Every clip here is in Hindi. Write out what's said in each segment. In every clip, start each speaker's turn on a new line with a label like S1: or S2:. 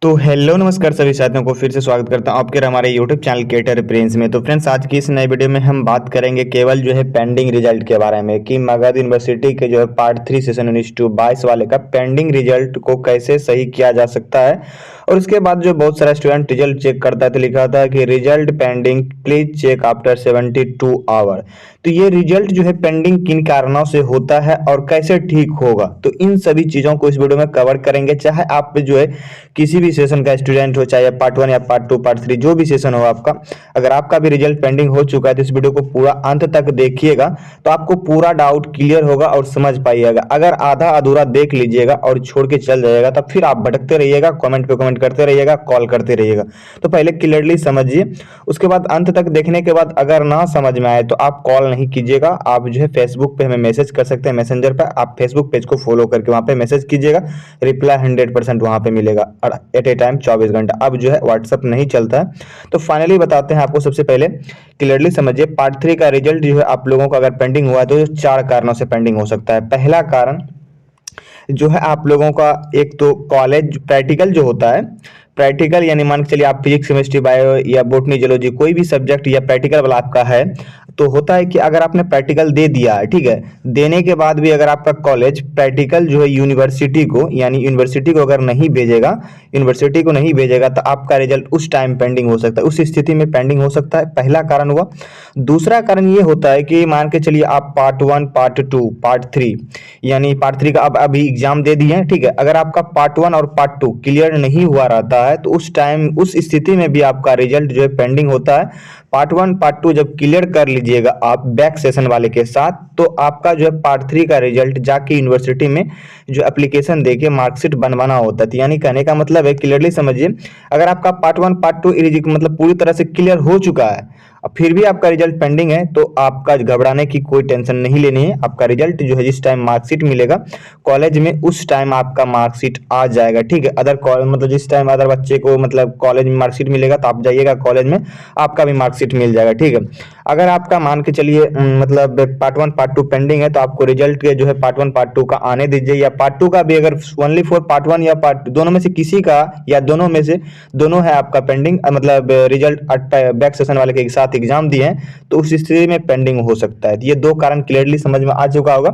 S1: तो हेलो नमस्कार सभी साथियों को फिर से स्वागत करता हूं आपके हमारे यूट्यूब चैनल कैटर रेफरेंस में। तो फ्रेंड्स, आज की इस नए वीडियो में हम बात करेंगे केवल जो है पेंडिंग रिजल्ट के बारे में कि मगध यूनिवर्सिटी के जो है पार्ट 3 सेशन 19-22 वाले का पेंडिंग रिजल्ट को कैसे सही किया जा सकता है। और उसके बाद जो बहुत सारा स्टूडेंट रिजल्ट चेक करता है तो लिखा था कि result pending, please check after 72 hour. तो ये रिजल्ट जो है पेंडिंग किन कारणों से होता है और कैसे ठीक होगा, तो इन सभी चीज़ों को इस वीडियो में कवर करेंगे। चाहे आप जो है किसी भी सेशन का स्टूडेंट हो, चाहे पार्ट 1 या पार्ट 2 पार्ट 3 जो भी सेशन हो आपका, अगर आपका भी रिजल्ट पेंडिंग हो चुका है तो इस वीडियो को पूरा अंत तक देखिएगा तो आपको पूरा डाउट क्लियर होगा और समझ पाइएगा। अगर आधा अधूरा देख लीजिएगा और छोड़ के चल जाएगा तब फिर आप भटकते रहिएगा, कमेंट पे कमेंट करते रहिएगा, कॉल करते रहिएगा। तो पहले क्लियरली समझिए, उसके बाद अंत तक देखने के बाद अगर ना समझ में आए तो आप कॉल नहीं कीजिएगा, आप जो है फेसबुक पे हमें मैसेज कर सकते हैं, मैसेंजर पर आप फेसबुक पेज को फॉलो करके वहाँ पे मैसेज कीजिएगा, रिप्लाई 100% वहाँ पे मिलेगा और एट ए टाइम 24 घंटा। अब जो है व्हाट्सअप नहीं चलता है। तो फाइनली बताते हैं आपको, सबसे पहले क्लियरली समझिए, पार्ट 3 का रिजल्ट जो है आप लोगों का अगर पेंडिंग हुआ है तो 4 कारणों से पेंडिंग हो सकता है। पहला कारण जो है आप लोगों का, एक तो कॉलेज प्रैक्टिकल जो होता है, प्रैक्टिकल यानी मान के चलिए आप फिजिक्स केमिस्ट्री बायो या बोटनी जूलॉजी कोई भी सब्जेक्ट या प्रैक्टिकल वाला आपका है, तो होता है कि अगर आपने प्रैक्टिकल दे दिया है, ठीक है, देने के बाद भी अगर आपका कॉलेज प्रैक्टिकल जो है यूनिवर्सिटी को, यानी यूनिवर्सिटी को अगर नहीं भेजेगा, यूनिवर्सिटी को नहीं भेजेगा तो आपका रिजल्ट उस टाइम पेंडिंग हो सकता है, उस स्थिति में पेंडिंग हो सकता है। पहला कारण हुआ। दूसरा कारण ये होता है कि मान के चलिए आप पार्ट 1 पार्ट 2 पार्ट 3 यानी पार्ट 3 का अब अभी एग्जाम दे दिए हैं, ठीक है, अगर आपका पार्ट 1 और पार्ट 2 क्लियर नहीं हुआ रहता है तो उस टाइम उस स्थिति में भी आपका रिजल्ट जो है पेंडिंग होता है। पार्ट 1 पार्ट 2 जब क्लियर कर लीजिएगा आप बैक सेशन वाले के साथ, तो आपका जो है पार्ट 3 का रिजल्ट जाके यूनिवर्सिटी में जो एप्लीकेशन देके मार्कशीट बनवाना होता है। तो यानी कहने का मतलब है, क्लियरली समझिए, अगर आपका पार्ट 1 पार्ट 2 मतलब पूरी तरह से क्लियर हो चुका है अब फिर भी आपका रिजल्ट पेंडिंग है तो आपका घबराने की कोई टेंशन नहीं लेनी है। आपका रिजल्ट जो है जिस टाइम मार्कशीट मिलेगा कॉलेज में उस टाइम आपका मार्कशीट आ जाएगा, ठीक है। अदर मतलब जिस टाइम अदर बच्चे को मतलब कॉलेज में मार्कशीट मिलेगा तो आप जाइएगा कॉलेज में, आपका भी मार्कशीट मिल जाएगा, ठीक है। अगर आपका मान के चलिए मतलब पार्ट 1 पार्ट 2 पेंडिंग है तो आपको रिजल्ट के जो है पार्ट 1 पार्ट 2 का आने दीजिए, या पार्ट 2 का भी अगर ओनली फॉर पार्ट 1 या पार्ट 2 दोनों में से किसी का या दोनों में से दोनों है आपका पेंडिंग, मतलब रिजल्ट बैक सेशन वाले के साथ एग्जाम दिए हैं तो उस स्थिति में पेंडिंग हो सकता है। ये दो कारण क्लियरली समझ में आ चुका होगा।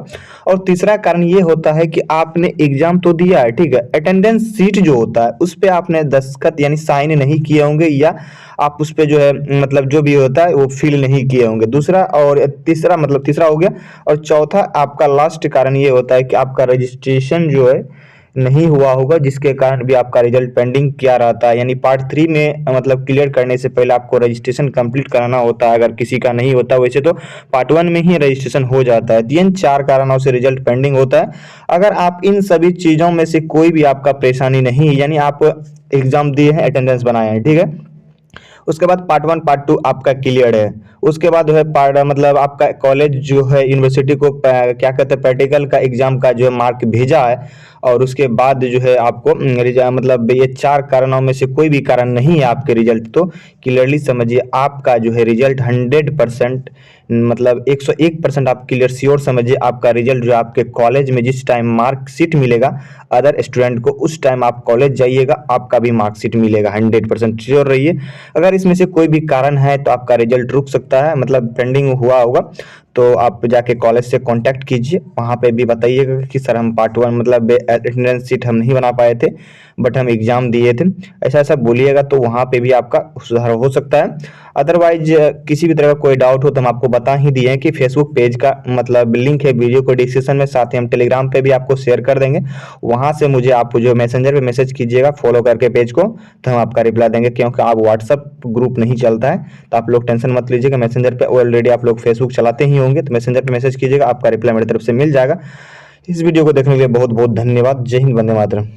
S1: और तीसरा कारण ये होता है कि आपने एग्जाम तो दिया है, ठीक है, अटेंडेंस सीट जो होता है उस पे आपने दस्तखत यानी साइन नहीं किए होंगे, या आप उस पे जो है मतलब जो भी होता है वो फिल नहीं किए होंगे। दूसरा और तीसरा मतलब तीसरा हो गया। और चौथा आपका लास्ट कारण ये होता है कि आपका रजिस्ट्रेशन जो है नहीं हुआ होगा, जिसके कारण भी आपका रिजल्ट पेंडिंग किया रहता है। यानी पार्ट 3 में मतलब क्लियर करने से पहले आपको रजिस्ट्रेशन कंप्लीट कराना होता है, अगर किसी का नहीं होता। वैसे तो पार्ट 1 में ही रजिस्ट्रेशन हो जाता है। इन 4 कारणों से रिजल्ट पेंडिंग होता है। अगर आप इन सभी चीज़ों में से कोई भी आपका परेशानी नहीं, यानी आप एग्जाम दिए हैं, अटेंडेंस बनाए हैं, ठीक है, उसके बाद पार्ट 1 पार्ट 2 आपका क्लियर है, उसके बाद जो है पार्ट मतलब आपका कॉलेज जो है यूनिवर्सिटी को क्या कहते हैं प्रैक्टिकल का एग्जाम का जो है मार्क भेजा है, और उसके बाद जो है आपको मतलब ये 4 कारणों में से कोई भी कारण नहीं है आपके रिजल्ट, तो क्लियरली समझिए आपका जो है रिजल्ट 100% मतलब 101% आप क्लियर श्योर समझिए आपका रिजल्ट जो आपके कॉलेज में जिस टाइम मार्कशीट मिलेगा अदर स्टूडेंट को, उस टाइम आप कॉलेज जाइएगा आपका भी मार्कशीट मिलेगा। 100% श्योर रहिए। अगर इसमें से कोई भी कारण है तो आपका रिजल्ट रुक सकता है, मतलब पेंडिंग हुआ होगा, तो आप जाके कॉलेज से कांटेक्ट कीजिए, वहाँ पे भी बताइएगा कि सर हम पार्ट 1 मतलब अटेंडेंस सीट हम नहीं बना पाए थे बट हम एग्जाम दिए थे, ऐसा ऐसा बोलिएगा तो वहाँ पे भी आपका सुधार हो सकता है। अदरवाइज किसी भी तरह का कोई डाउट हो तो हम आपको बता ही दिए हैं कि फेसबुक पेज का मतलब लिंक है वीडियो को डिस्क्रिप्शन में, साथ ही हम टेलीग्राम पे भी आपको शेयर कर देंगे, वहाँ से मुझे आप जो मैसेंजर पे मैसेज कीजिएगा फॉलो करके पेज को, तो हम आपका रिप्लाई देंगे। क्योंकि आप व्हाट्सअप ग्रुप नहीं चलता है तो आप लोग टेंशन मत लीजिएगा, मैसेंजर पे ऑलरेडी आप लोग फेसबुक चलाते ही होंगे तो मैसेंजर पे मैसेज कीजिएगा, आपका रिप्लाई मेरी तरफ से मिल जाएगा। इस वीडियो को देखने के लिए बहुत बहुत धन्यवाद। जय हिंद, वंदे मातरम।